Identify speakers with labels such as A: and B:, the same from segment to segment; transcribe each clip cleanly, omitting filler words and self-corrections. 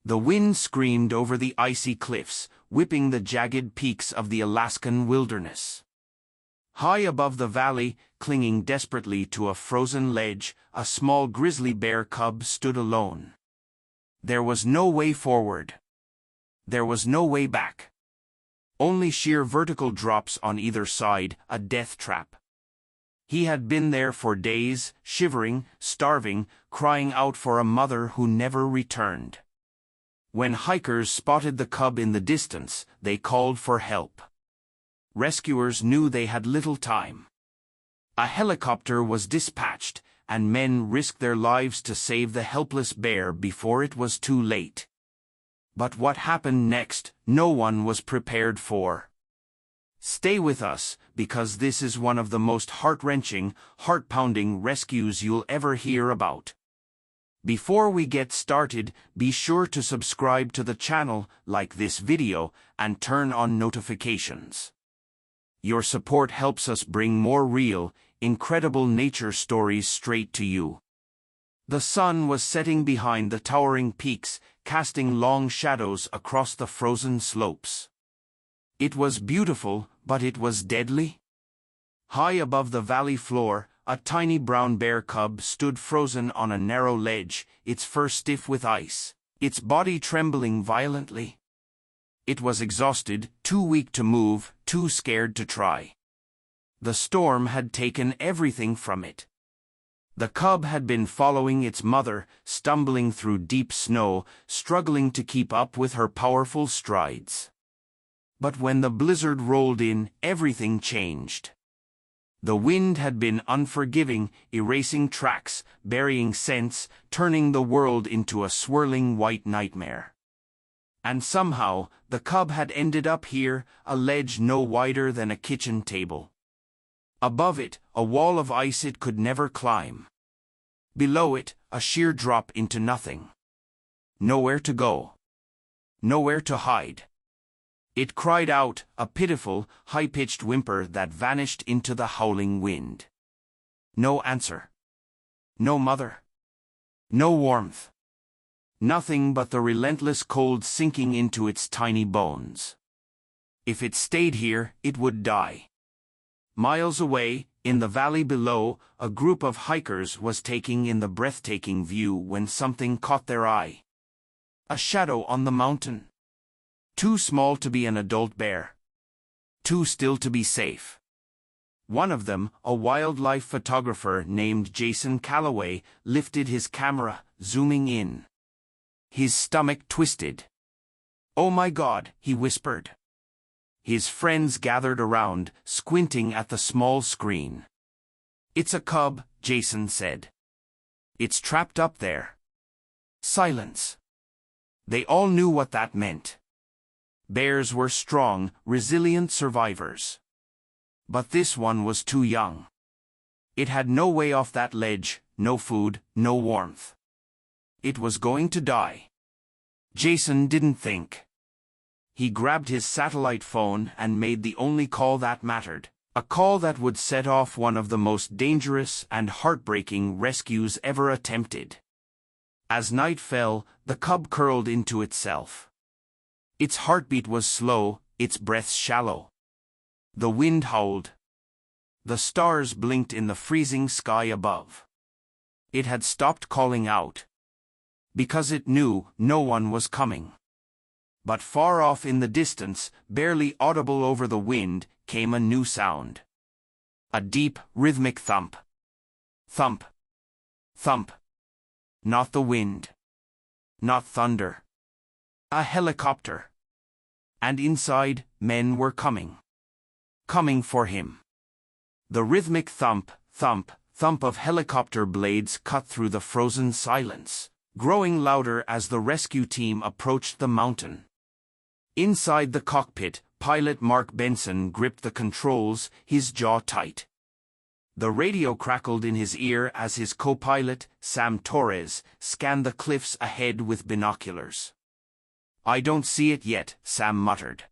A: The wind screamed over the icy cliffs, whipping the jagged peaks of the Alaskan wilderness. High above the valley, clinging desperately to a frozen ledge, a small grizzly bear cub stood alone. There was no way forward. There was no way back. Only sheer vertical drops on either side, a death trap. He had been there for days, shivering, starving, crying out for a mother who never returned. When hikers spotted the cub in the distance, they called for help. Rescuers knew they had little time. A helicopter was dispatched, and men risked their lives to save the helpless bear before it was too late. But what happened next, no one was prepared for. Stay with us, because this is one of the most heart-wrenching, heart-pounding rescues you'll ever hear about. Before we get started, be sure to subscribe to the channel, like this video, and turn on notifications. Your support helps us bring more real, incredible nature stories straight to you. The sun was setting behind the towering peaks, casting long shadows across the frozen slopes. It was beautiful, but it was deadly. High above the valley floor, a tiny brown bear cub stood frozen on a narrow ledge, its fur stiff with ice, its body trembling violently. It was exhausted, too weak to move, too scared to try. The storm had taken everything from it. The cub had been following its mother, stumbling through deep snow, struggling to keep up with her powerful strides. But when the blizzard rolled in, everything changed. The wind had been unforgiving, erasing tracks, burying scents, turning the world into a swirling white nightmare. And somehow, the cub had ended up here, a ledge no wider than a kitchen table. Above it, a wall of ice it could never climb. Below it, a sheer drop into nothing. Nowhere to go. Nowhere to hide. It cried out, a pitiful, high-pitched whimper that vanished into the howling wind. No answer. No mother. No warmth. Nothing but the relentless cold sinking into its tiny bones. If it stayed here, it would die. Miles away, in the valley below, a group of hikers was taking in the breathtaking view when something caught their eye. A shadow on the mountain. Too small to be an adult bear. Too still to be safe. One of them, a wildlife photographer named Jason Calloway, lifted his camera, zooming in. His stomach twisted. "Oh my God," he whispered. His friends gathered around, squinting at the small screen. "It's a cub," Jason said. "It's trapped up there." Silence. They all knew what that meant. Bears were strong, resilient survivors. But this one was too young. It had no way off that ledge, no food, no warmth. It was going to die. Jason didn't think. He grabbed his satellite phone and made the only call that mattered, a call that would set off one of the most dangerous and heartbreaking rescues ever attempted. As night fell, the cub curled into itself. Its heartbeat was slow, its breath shallow. The wind howled. The stars blinked in the freezing sky above. It had stopped calling out. Because it knew no one was coming. But far off in the distance, barely audible over the wind, came a new sound. A deep, rhythmic thump. Thump. Thump. Not the wind. Not thunder. A helicopter. And inside, men were coming. Coming for him. The rhythmic thump, thump, thump of helicopter blades cut through the frozen silence, growing louder as the rescue team approached the mountain. Inside the cockpit, pilot Mark Benson gripped the controls, his jaw tight. The radio crackled in his ear as his co-pilot, Sam Torres, scanned the cliffs ahead with binoculars. "I don't see it yet," Sam muttered.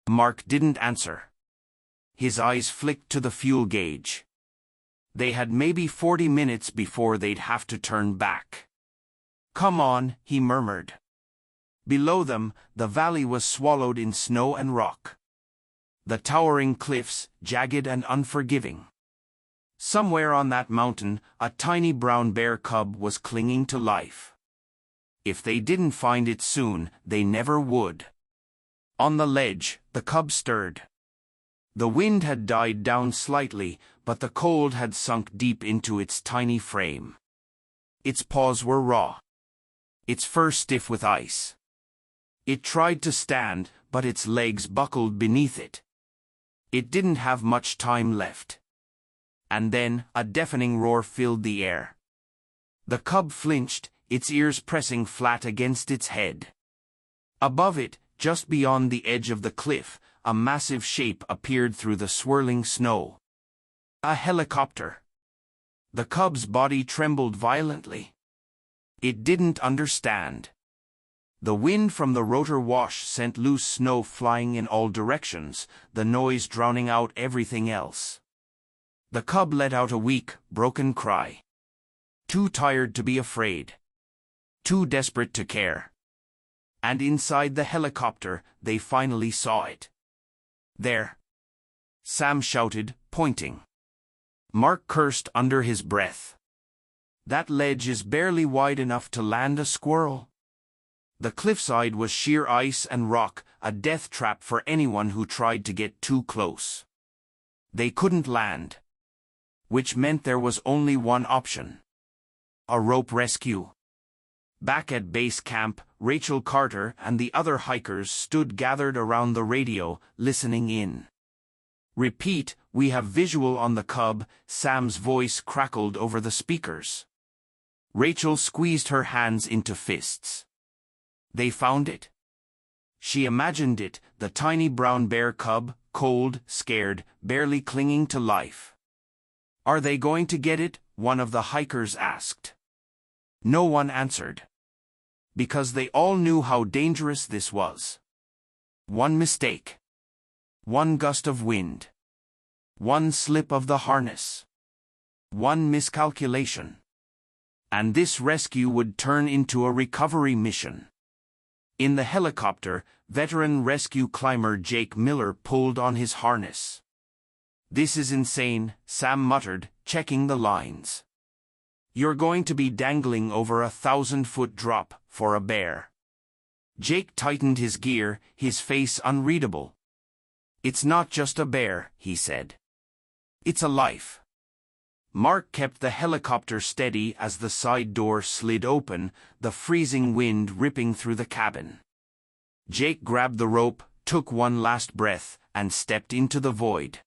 A: Mark didn't answer. His eyes flicked to the fuel gauge. They had maybe 40 minutes before they'd have to turn back. "Come on," he murmured. Below them, the valley was swallowed in snow and rock. The towering cliffs, jagged and unforgiving. Somewhere on that mountain, a tiny brown bear cub was clinging to life. If they didn't find it soon, they never would. On the ledge, the cub stirred. The wind had died down slightly, but the cold had sunk deep into its tiny frame. Its paws were raw. Its fur stiff with ice. It tried to stand, but its legs buckled beneath it. It didn't have much time left. And then, a deafening roar filled the air. The cub flinched, its ears pressing flat against its head. Above it, just beyond the edge of the cliff, a massive shape appeared through the swirling snow. A helicopter. The cub's body trembled violently. It didn't understand. The wind from the rotor wash sent loose snow flying in all directions, the noise drowning out everything else. The cub let out a weak, broken cry. Too tired to be afraid. Too desperate to care. And inside the helicopter, they finally saw it. There. Sam shouted, pointing. Mark cursed under his breath. That ledge is barely wide enough to land a squirrel. The cliffside was sheer ice and rock, a death trap for anyone who tried to get too close. They couldn't land. Which meant there was only one option. A rope rescue. Back at base camp, Rachel Carter and the other hikers stood gathered around the radio, listening in. Repeat, we have visual on the cub, Sam's voice crackled over the speakers. Rachel squeezed her hands into fists. They found it. She imagined it, the tiny brown bear cub, cold, scared, barely clinging to life. Are they going to get it? One of the hikers asked. No one answered. Because they all knew how dangerous this was. One mistake. One gust of wind. One slip of the harness. One miscalculation. And this rescue would turn into a recovery mission. In the helicopter, veteran rescue climber Jake Miller pulled on his harness. This is insane, Sam muttered, checking the lines. You're going to be dangling over a 1,000-foot drop, for a bear. Jake tightened his gear, his face unreadable. It's not just a bear, he said. It's a life. Mark kept the helicopter steady as the side door slid open, the freezing wind ripping through the cabin. Jake grabbed the rope, took one last breath, and stepped into the void.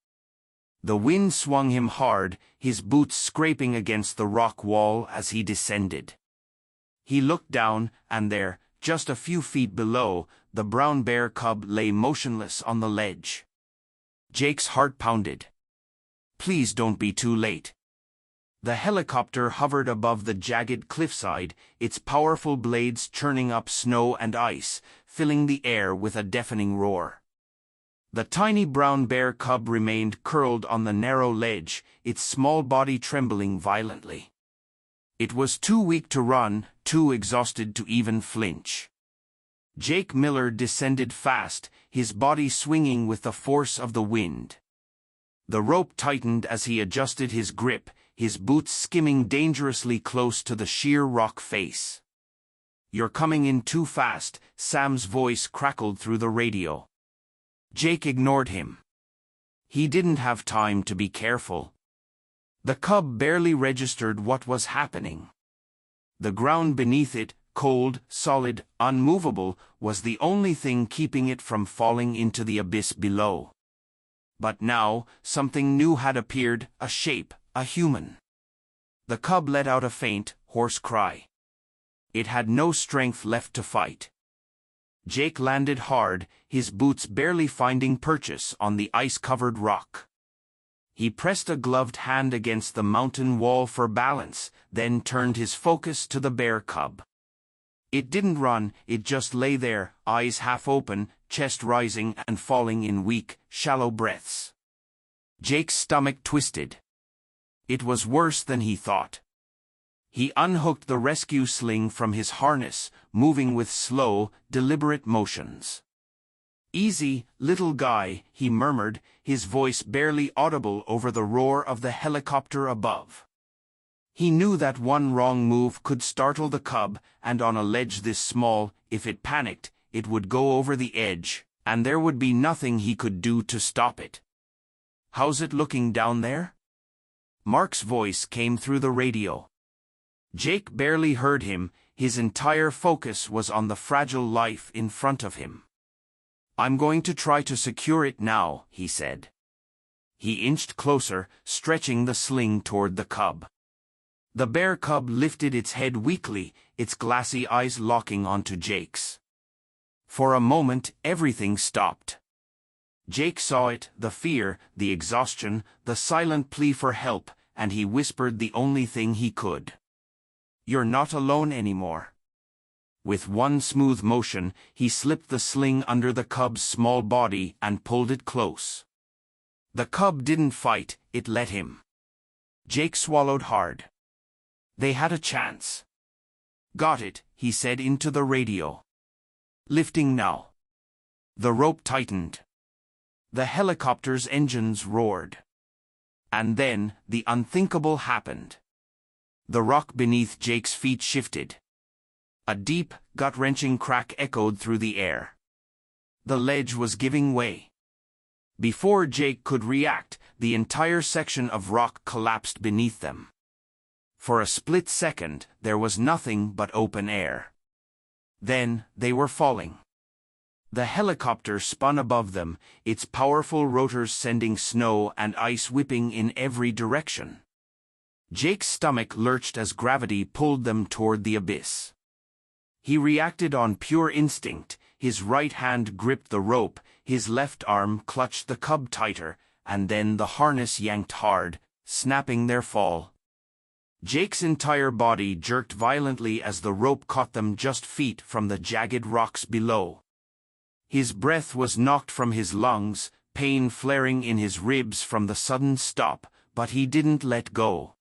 A: The wind swung him hard, his boots scraping against the rock wall as he descended. He looked down, and there, just a few feet below, the brown bear cub lay motionless on the ledge. Jake's heart pounded. Please don't be too late. The helicopter hovered above the jagged cliffside, its powerful blades churning up snow and ice, filling the air with a deafening roar. The tiny brown bear cub remained curled on the narrow ledge, its small body trembling violently. It was too weak to run, too exhausted to even flinch. Jake Miller descended fast, his body swinging with the force of the wind. The rope tightened as he adjusted his grip, his boots skimming dangerously close to the sheer rock face. You're coming in too fast, Sam's voice crackled through the radio. Jake ignored him. He didn't have time to be careful. The cub barely registered what was happening. The ground beneath it, cold, solid, unmovable, was the only thing keeping it from falling into the abyss below. But now, something new had appeared, a shape, a human. The cub let out a faint, hoarse cry. It had no strength left to fight. Jake landed hard, his boots barely finding purchase on the ice-covered rock. He pressed a gloved hand against the mountain wall for balance, then turned his focus to the bear cub. It didn't run, it just lay there, eyes half open, chest rising and falling in weak, shallow breaths. Jake's stomach twisted. It was worse than he thought. He unhooked the rescue sling from his harness, moving with slow, deliberate motions. "Easy, little guy," he murmured, his voice barely audible over the roar of the helicopter above. He knew that one wrong move could startle the cub, and on a ledge this small, if it panicked, it would go over the edge, and there would be nothing he could do to stop it. "How's it looking down there?" Mark's voice came through the radio. Jake barely heard him, his entire focus was on the fragile life in front of him. "I'm going to try to secure it now," he said. He inched closer, stretching the sling toward the cub. The bear cub lifted its head weakly, its glassy eyes locking onto Jake's. For a moment, everything stopped. Jake saw it, the fear, the exhaustion, the silent plea for help, and he whispered the only thing he could. "You're not alone anymore." With one smooth motion, he slipped the sling under the cub's small body and pulled it close. The cub didn't fight, it let him. Jake swallowed hard. They had a chance. "Got it," he said into the radio. "Lifting now." The rope tightened. The helicopter's engines roared. And then, the unthinkable happened. The rock beneath Jake's feet shifted. A deep, gut-wrenching crack echoed through the air. The ledge was giving way. Before Jake could react, the entire section of rock collapsed beneath them. For a split second, there was nothing but open air. Then, they were falling. The helicopter spun above them, its powerful rotors sending snow and ice whipping in every direction. Jake's stomach lurched as gravity pulled them toward the abyss. He reacted on pure instinct, his right hand gripped the rope, his left arm clutched the cub tighter, and then the harness yanked hard, snapping their fall. Jake's entire body jerked violently as the rope caught them just feet from the jagged rocks below. His breath was knocked from his lungs, pain flaring in his ribs from the sudden stop, but he didn't let go.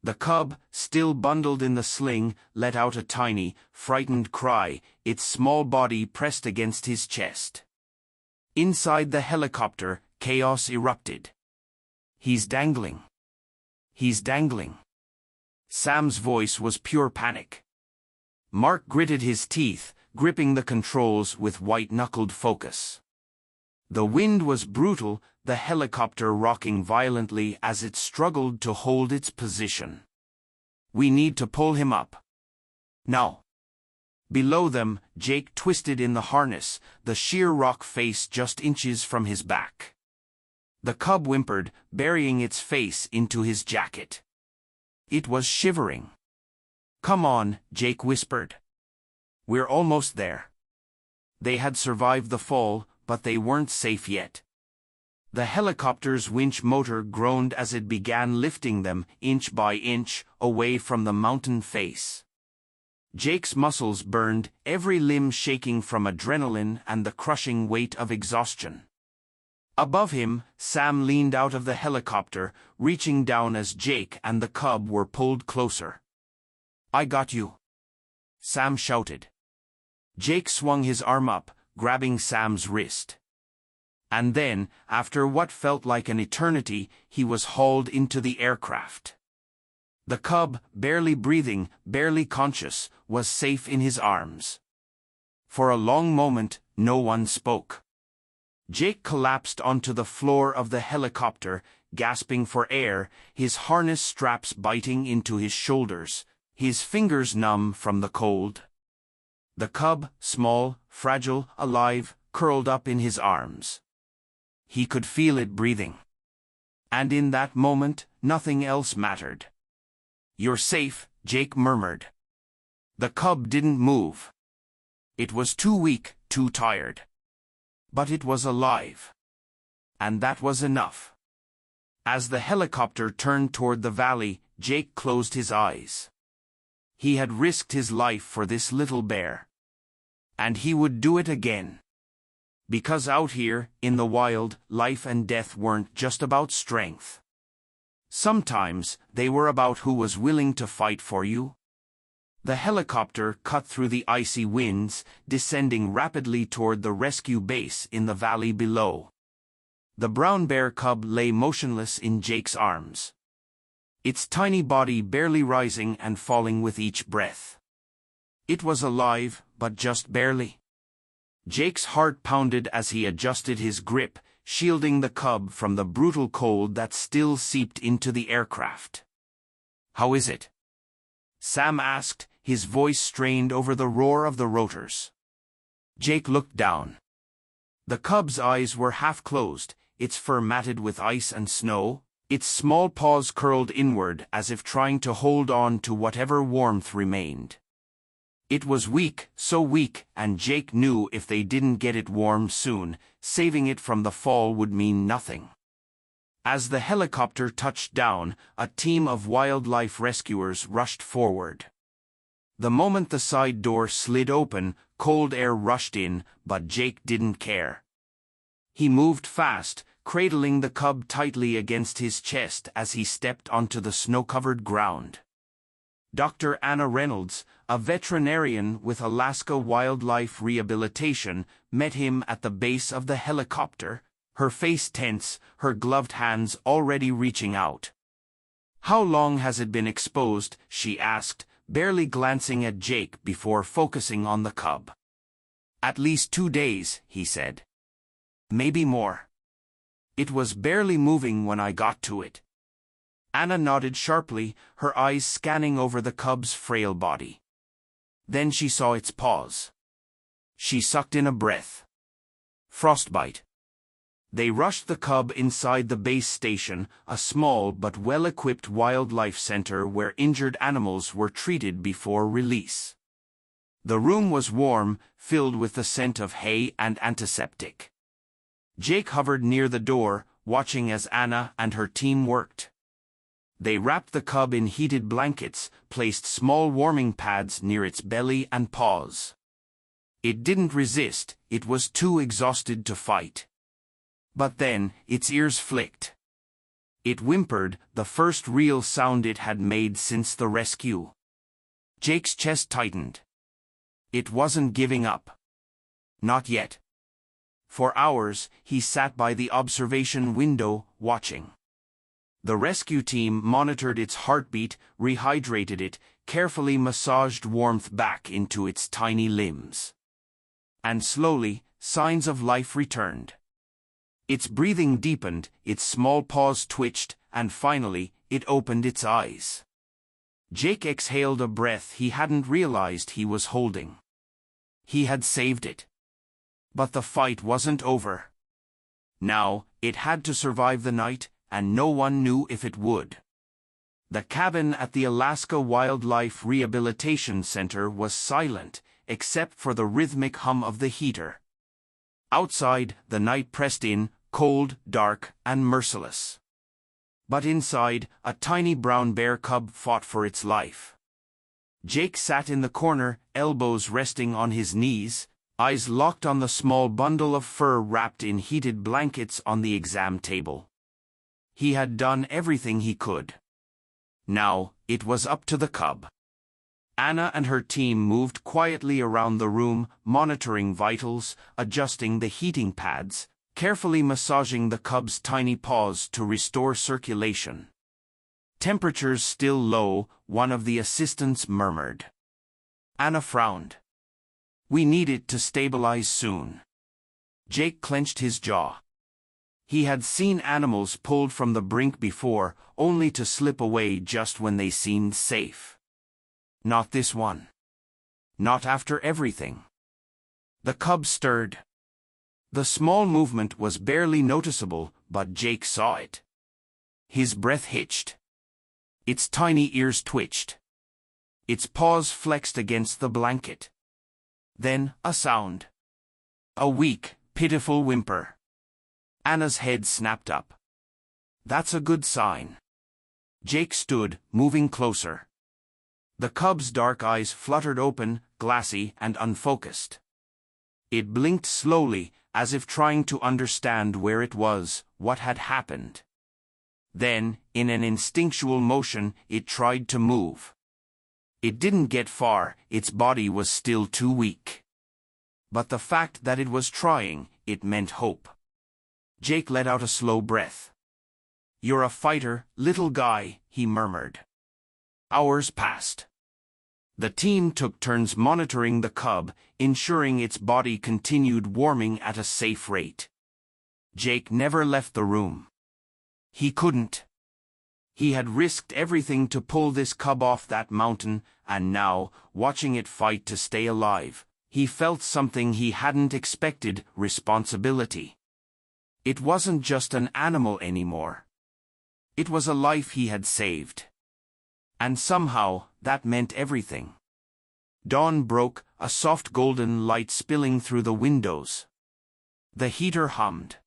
A: The cub, still bundled in the sling, let out a tiny, frightened cry, its small body pressed against his chest. Inside the helicopter, chaos erupted. "He's dangling. He's dangling." Sam's voice was pure panic. Mark gritted his teeth, gripping the controls with white-knuckled focus. The wind was brutal, the helicopter rocking violently as it struggled to hold its position. "We need to pull him up. Now." Below them, Jake twisted in the harness, the sheer rock face just inches from his back. The cub whimpered, burying its face into his jacket. It was shivering. "Come on," Jake whispered. "We're almost there." They had survived the fall, but they weren't safe yet. The helicopter's winch motor groaned as it began lifting them, inch by inch, away from the mountain face. Jake's muscles burned, every limb shaking from adrenaline and the crushing weight of exhaustion. Above him, Sam leaned out of the helicopter, reaching down as Jake and the cub were pulled closer. "I got you," Sam shouted. Jake swung his arm up, grabbing Sam's wrist. And then, after what felt like an eternity, he was hauled into the aircraft. The cub, barely breathing, barely conscious, was safe in his arms. For a long moment, no one spoke. Jake collapsed onto the floor of the helicopter, gasping for air, his harness straps biting into his shoulders, his fingers numb from the cold. The cub, small, fragile, alive, curled up in his arms. He could feel it breathing. And in that moment, nothing else mattered. "You're safe," Jake murmured. The cub didn't move. It was too weak, too tired. But it was alive. And that was enough. As the helicopter turned toward the valley, Jake closed his eyes. He had risked his life for this little bear. And he would do it again. Because out here, in the wild, life and death weren't just about strength. Sometimes they were about who was willing to fight for you. The helicopter cut through the icy winds, descending rapidly toward the rescue base in the valley below. The brown bear cub lay motionless in Jake's arms, its tiny body barely rising and falling with each breath. It was alive, but just barely. Jake's heart pounded as he adjusted his grip, shielding the cub from the brutal cold that still seeped into the aircraft. "How is it?" Sam asked, his voice strained over the roar of the rotors. Jake looked down. The cub's eyes were half closed, its fur matted with ice and snow, its small paws curled inward as if trying to hold on to whatever warmth remained. It was weak, so weak, and Jake knew if they didn't get it warm soon, saving it from the fall would mean nothing. As the helicopter touched down, a team of wildlife rescuers rushed forward. The moment the side door slid open, cold air rushed in, but Jake didn't care. He moved fast, cradling the cub tightly against his chest as he stepped onto the snow-covered ground. Dr. Anna Reynolds, a veterinarian with Alaska Wildlife Rehabilitation, met him at the base of the helicopter, her face tense, her gloved hands already reaching out. "How long has it been exposed?" she asked, barely glancing at Jake before focusing on the cub. "At least 2 days," he said. "Maybe more. It was barely moving when I got to it." Anna nodded sharply, her eyes scanning over the cub's frail body. Then she saw its paws. She sucked in a breath. Frostbite. They rushed the cub inside the base station, a small but well-equipped wildlife center where injured animals were treated before release. The room was warm, filled with the scent of hay and antiseptic. Jake hovered near the door, watching as Anna and her team worked. They wrapped the cub in heated blankets, placed small warming pads near its belly and paws. It didn't resist, it was too exhausted to fight. But then, its ears flicked. It whimpered, the first real sound it had made since the rescue. Jake's chest tightened. It wasn't giving up. Not yet. For hours, he sat by the observation window, watching. The rescue team monitored its heartbeat, rehydrated it, carefully massaged warmth back into its tiny limbs. And slowly, signs of life returned. Its breathing deepened, its small paws twitched, and finally, it opened its eyes. Jake exhaled a breath he hadn't realized he was holding. He had saved it. But the fight wasn't over. Now, it had to survive the night, and no one knew if it would. The cabin at the Alaska Wildlife Rehabilitation Center was silent, except for the rhythmic hum of the heater. Outside, the night pressed in, cold, dark, and merciless. But inside, a tiny brown bear cub fought for its life. Jake sat in the corner, elbows resting on his knees, eyes locked on the small bundle of fur wrapped in heated blankets on the exam table. He had done everything he could. Now, it was up to the cub. Anna and her team moved quietly around the room, monitoring vitals, adjusting the heating pads, carefully massaging the cub's tiny paws to restore circulation. "Temperature's still low," one of the assistants murmured. Anna frowned. "We need it to stabilize soon." Jake clenched his jaw. He had seen animals pulled from the brink before, only to slip away just when they seemed safe. Not this one. Not after everything. The cub stirred. The small movement was barely noticeable, but Jake saw it. His breath hitched. Its tiny ears twitched. Its paws flexed against the blanket. Then, a sound. A weak, pitiful whimper. Anna's head snapped up. "That's a good sign." Jake stood, moving closer. The cub's dark eyes fluttered open, glassy and unfocused. It blinked slowly, as if trying to understand where it was, what had happened. Then, in an instinctual motion, it tried to move. It didn't get far, its body was still too weak. But the fact that it was trying, it meant hope. Jake let out a slow breath. "You're a fighter, little guy," he murmured. Hours passed. The team took turns monitoring the cub, ensuring its body continued warming at a safe rate. Jake never left the room. He couldn't. He had risked everything to pull this cub off that mountain, and now, watching it fight to stay alive, he felt something he hadn't expected: responsibility. It wasn't just an animal anymore. It was a life he had saved. And somehow, that meant everything. Dawn broke, a soft golden light spilling through the windows. The heater hummed.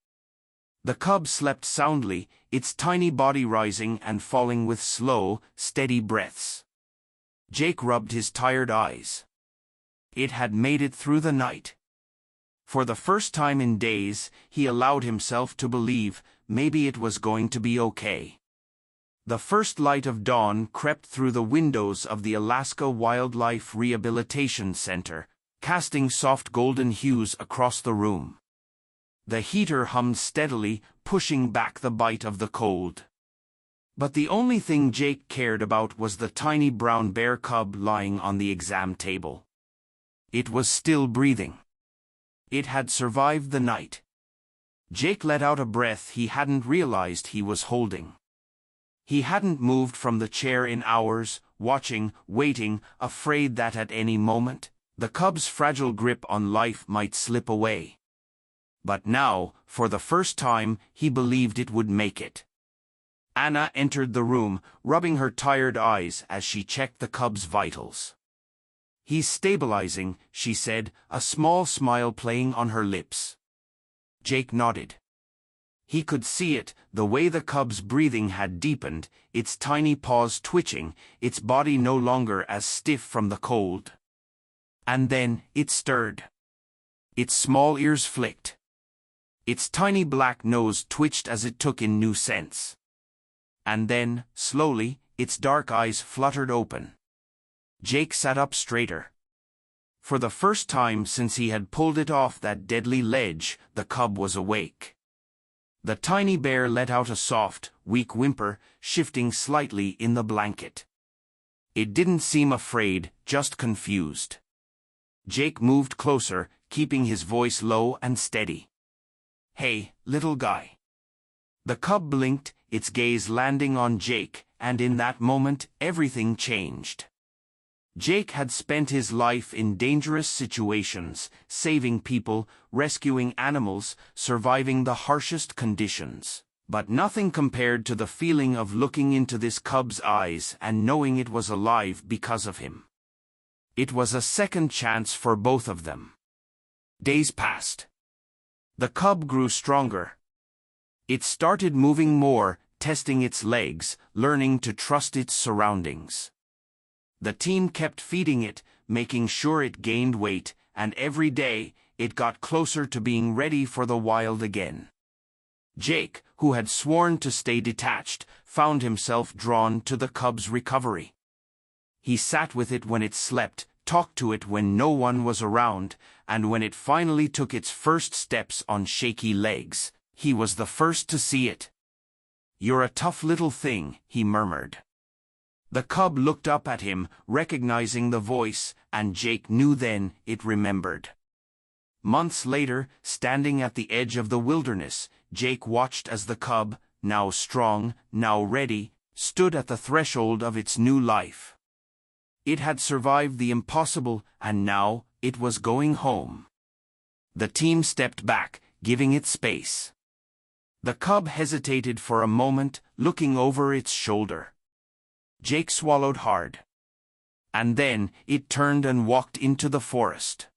A: The cub slept soundly, its tiny body rising and falling with slow, steady breaths. Jake rubbed his tired eyes. It had made it through the night. For the first time in days, he allowed himself to believe maybe it was going to be okay. The first light of dawn crept through the windows of the Alaska Wildlife Rehabilitation Center, casting soft golden hues across the room. The heater hummed steadily, pushing back the bite of the cold. But the only thing Jake cared about was the tiny brown bear cub lying on the exam table. It was still breathing. It had survived the night. Jake let out a breath he hadn't realized he was holding. He hadn't moved from the chair in hours, watching, waiting, afraid that at any moment, the cub's fragile grip on life might slip away. But now, for the first time, he believed it would make it. Anna entered the room, rubbing her tired eyes as she checked the cub's vitals. "He's stabilizing," she said, a small smile playing on her lips. Jake nodded. He could see it, the way the cub's breathing had deepened, its tiny paws twitching, its body no longer as stiff from the cold. And then, it stirred. Its small ears flicked. Its tiny black nose twitched as it took in new scents. And then, slowly, its dark eyes fluttered open. Jake sat up straighter. For the first time since he had pulled it off that deadly ledge, the cub was awake. The tiny bear let out a soft, weak whimper, shifting slightly in the blanket. It didn't seem afraid, just confused. Jake moved closer, keeping his voice low and steady. "Hey, little guy." The cub blinked, its gaze landing on Jake, and in that moment, everything changed. Jake had spent his life in dangerous situations, saving people, rescuing animals, surviving the harshest conditions. But nothing compared to the feeling of looking into this cub's eyes and knowing it was alive because of him. It was a second chance for both of them. Days passed. The cub grew stronger. It started moving more, testing its legs, learning to trust its surroundings. The team kept feeding it, making sure it gained weight, and every day, it got closer to being ready for the wild again. Jake, who had sworn to stay detached, found himself drawn to the cub's recovery. He sat with it when it slept, talked to it when no one was around, and when it finally took its first steps on shaky legs, he was the first to see it. "You're a tough little thing," he murmured. The cub looked up at him, recognizing the voice, and Jake knew then it remembered. Months later, standing at the edge of the wilderness, Jake watched as the cub, now strong, now ready, stood at the threshold of its new life. It had survived the impossible, and now, it was going home. The team stepped back, giving it space. The cub hesitated for a moment, looking over its shoulder. Jake swallowed hard. And then, it turned and walked into the forest.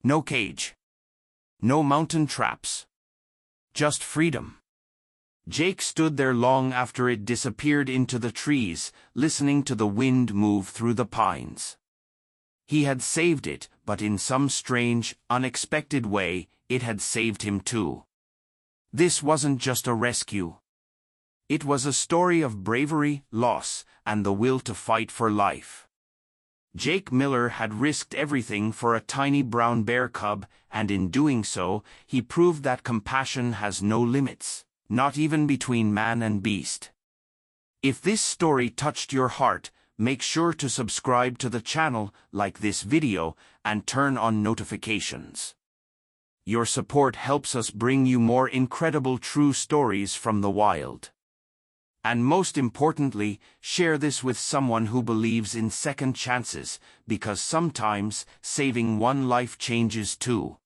A: No cage. No mountain traps. Just freedom. Jake stood there long after it disappeared into the trees, listening to the wind move through the pines. He had saved it, but in some strange, unexpected way, it had saved him too. This wasn't just a rescue. It was a story of bravery, loss, and the will to fight for life. Jake Miller had risked everything for a tiny brown bear cub, and in doing so, he proved that compassion has no limits, not even between man and beast. If this story touched your heart, make sure to subscribe to the channel, like this video, and turn on notifications. Your support helps us bring you more incredible true stories from the wild. And most importantly, share this with someone who believes in second chances, because sometimes saving one life changes two.